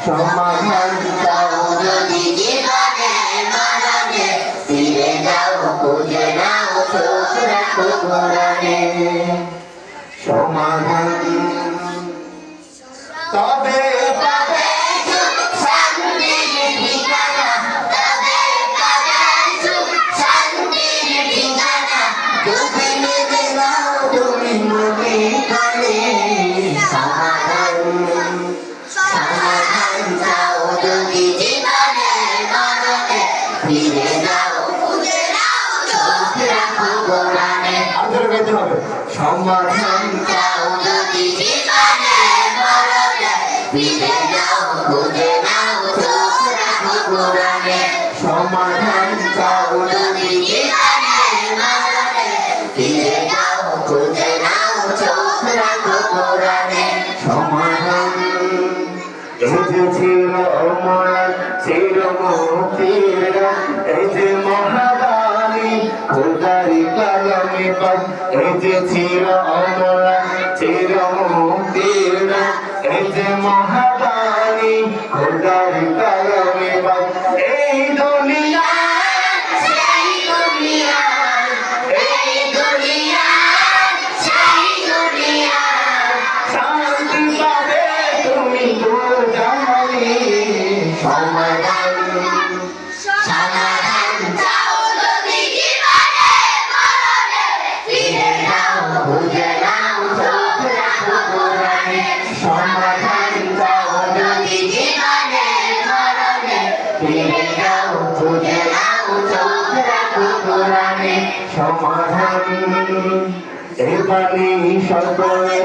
সমাধান চাও যদি জীবনে মরণে, ফিরে যাও খুঁজে নাও চোখ রাখো কোরআনে। সমাধান তবে পাবে সুখ শান্তির ঠিকানা, তবে পাবে সুখ শান্তির ঠিকানা, তুমি নেবে নাও তুমি মনে করে। সমাধান সমাধান চাও যদি জীবনে মরণে, ফিরে যাও খুঁজে নাও চোখ রাখো কোরআনে। আমাদের গাইতে হবে। সমাধান চাও যদি জীবনে মরণে, ফিরে যাও খুঁজে নাও চোখ রাখো কোরআনে। সমাধান চাও যদি জীবনে মরণে, ফিরে যাও খুঁজে নাও চোখ রাখো কোরআনে। সমাধান এই যে ছিল অমর চির মুক্তির, এই যে মহাবাণী খোদারি কালামে পাক, এই যে ছিল অমর চির মুক্তির, এই যে মহাবাণী খোদারি কালামে পাক। এই দুনিয়া সেই দুনিয়া, এই দুনিয়া সেই দুনিয়া, শান্তি পাবে তুমি তো জানি। সমাধান সমাধান চাও যদি জীবনে মরণে, ফিরে যাও খুঁজে নাও চোখ রাখো কোরআনে। সমাধান চাও যদি জীবনে মরণে, ফিরে যাও খুঁজে নাও চোখ রাখো কোরআনে। সমাধান এ বাণী সকলে